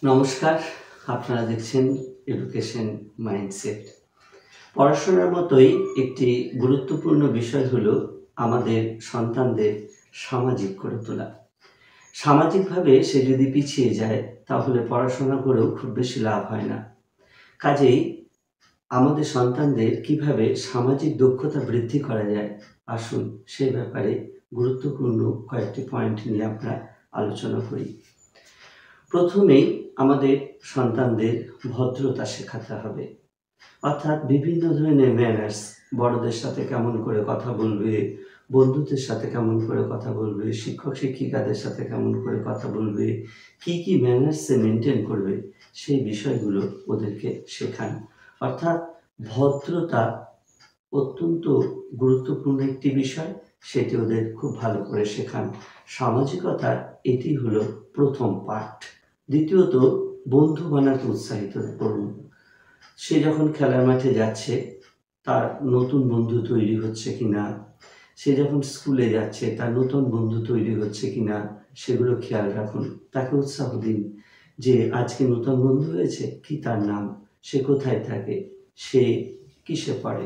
নমস্কার, আপনারা দেখছেন এডুকেশন মাইন্ডসেট। পড়াশোনার মতোই একটি গুরুত্বপূর্ণ বিষয় হলো আমাদের সন্তানদের সামাজিক করে তোলা। সামাজিকভাবে সে যদি পিছিয়ে যায় তাহলে পড়াশোনা করেও খুব বেশি লাভ হয় না। কাজেই আমাদের সন্তানদের কিভাবে সামাজিক দক্ষতা বৃদ্ধি করা যায়, আসুন সে ব্যাপারে গুরুত্বপূর্ণ কয়েকটি পয়েন্ট নিয়ে আমরা আলোচনা করি। প্রথমেই আমাদের সন্তানদের ভদ্রতা শেখাতে হবে, অর্থাৎ বিভিন্ন ধরনের ম্যানার্স, বড়দের সাথে কেমন করে কথা বলবে, বন্ধুদের সাথে কেমন করে কথা বলবে, শিক্ষক শিক্ষিকাদের সাথে কেমন করে কথা বলবে, কি ম্যানার্সে মেনটেন করবে, সেই বিষয়গুলো ওদেরকে শেখান। অর্থাৎ ভদ্রতা অত্যন্ত গুরুত্বপূর্ণ একটি বিষয়, সেটি ওদের খুব ভালো করে শেখান। সামাজিকতার এটি হলো প্রথম পার্ট। দ্বিতীয়ত, বন্ধু বানাতে উৎসাহিত করুন। সে যখন খেলার মাঠে যাচ্ছে তার নতুন বন্ধু তৈরি হচ্ছে কিনা, সে যখন স্কুলে যাচ্ছে তার নতুন বন্ধু তৈরি হচ্ছে কিনা সেগুলো খেয়াল রাখুন। তাকে উৎসাহ দিন যে আজকে নতুন বন্ধু হয়েছে, কি তার নাম, সে কোথায় থাকে, সে কিসে পড়ে,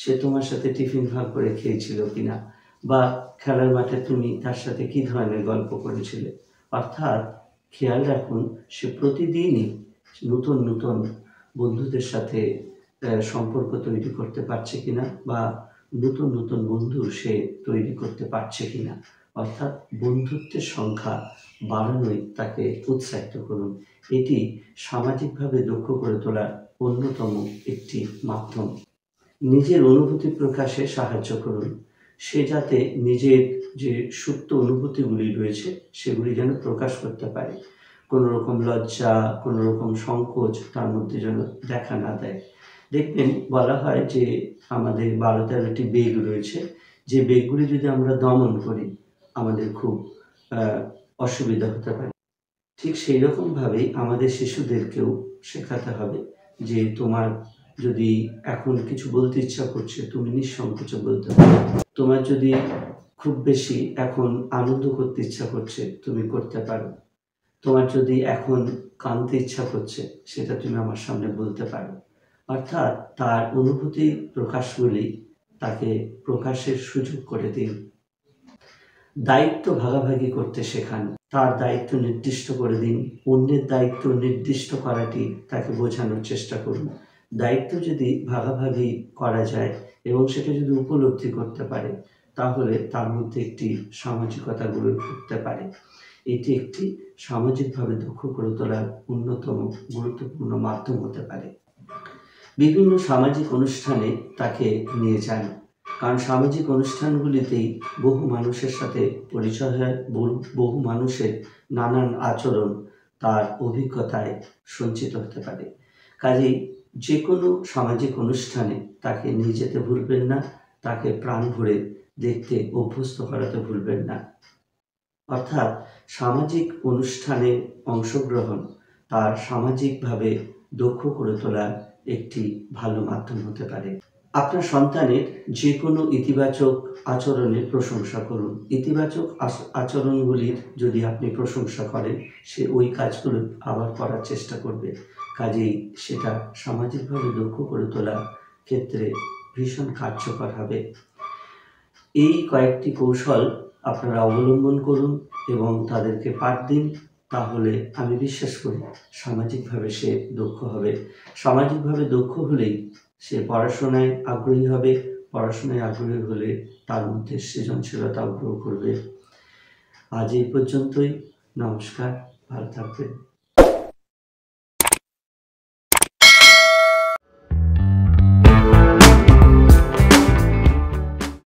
সে তোমার সাথে টিফিন ভাগ করে খেয়েছিল কিনা, বা খেলার মাঠে তুমি তার সাথে কি ধরনের গল্প করেছিলে। অর্থাৎ খেয়াল রাখুন সে প্রতিদিনই নতুন নতুন বন্ধুদের সাথে সম্পর্ক তৈরি করতে পারছে কিনা, বা নতুন নতুন বন্ধু সে তৈরি করতে পারছে কিনা। অর্থাৎ বন্ধুত্বের সংখ্যা বাড়ানোই তাকে উৎসাহিত করুন। এটি সামাজিকভাবে দক্ষ করে তোলার অন্যতম একটি মাধ্যম। নিজের অনুভূতি প্রকাশে সাহায্য করুন। সে যাতে নিজের যে সুপ্ত অনুভূতিগুলি রয়েছে সেগুলি যেন প্রকাশ করতে পারে। কোনো রকম লজ্জা, কোনো রকম সংকোচ তার মধ্যে যেন দেখা না দেয়। দেখবেন বলা হয় যে আমাদের 12-13টি বেগ রয়েছে, যে বেগগুলি যদি আমরা দমন করি আমাদের খুব অসুবিধা হতে পারে। ঠিক সেই রকমভাবেই আমাদের শিশুদেরকেও শেখাতে হবে যে তোমার যদি এখন কিছু বলতে ইচ্ছা করছে তুমি নিঃসংকোচে বলতে পারো। তোমার যদি খুব বেশি এখন আনন্দ করতে ইচ্ছা করছে তুমি করতে পারো। তোমার যদি এখন কাঁদতে ইচ্ছা করছে সেটা তুমি আমার সামনে বলতে পারো। অর্থাৎ তার অনুভূতি প্রকাশগুলি তাকে প্রকাশের সুযোগ করে দিন। দায়িত্ব ভাগাভাগি করতে শেখান। তার দায়িত্ব নির্দিষ্ট করে দিন। অন্যের দায়িত্ব নির্দিষ্ট করাটি তাকে বোঝানোর চেষ্টা করুন। দায়িত্ব যদি ভাগাভাগি করা যায় এবং সেটা যদি উপলব্ধি করতে পারে তাহলে তার মধ্যে একটি সামাজিকতা গড়ে উঠতে পারে। এটি একটি সামাজিকভাবে দক্ষ করে তোলার অন্যতম গুরুত্বপূর্ণ মাধ্যম হতে পারে। বিভিন্ন সামাজিক অনুষ্ঠানে তাকে নিয়ে যান, কারণ সামাজিক অনুষ্ঠানগুলিতেই বহু মানুষের সাথে পরিচয় হয়, বহু মানুষের নানান আচরণ তার অভিজ্ঞতায় সঞ্চিত হতে পারে। কাজেই যে কোনো সামাজিক অনুষ্ঠানে তাকে নিয়ে যেতে ভুলবেন না, তাকে প্রাণ ভরে দেখতে অভ্যস্ত করাতে ভুলবেন না। অর্থাৎ সামাজিক অনুষ্ঠানে অংশগ্রহণ তার সামাজিকভাবে দক্ষ করে তোলার একটি ভালো মাধ্যম হতে পারে। আপনার সন্তানের যে কোনো ইতিবাচক আচরণের প্রশংসা করুন। ইতিবাচক আচরণগুলির যদি আপনি প্রশংসা করেন সে ওই কাজগুলো আবার করার চেষ্টা করবে। কাজেই সেটা সামাজিকভাবে দক্ষ করে তোলার ক্ষেত্রে ভীষণ কার্যকর হবে। এই কয়েকটি কৌশল আপনারা অবলম্বন করুন এবং তাদেরকে পাঠ দিন, তাহলে আমি বিশ্বাস করি সামাজিকভাবে সে দক্ষ হবে। সামাজিকভাবে দক্ষ হলেই সে পড়াশোনায় আগ্রহী হবে, পড়াশোনায় আগ্রহী হলে তার মধ্যে সৃজনশীলতা গ্রো করবে। আজ এই পর্যন্তই। নমস্কার, ভালো থাকবেন।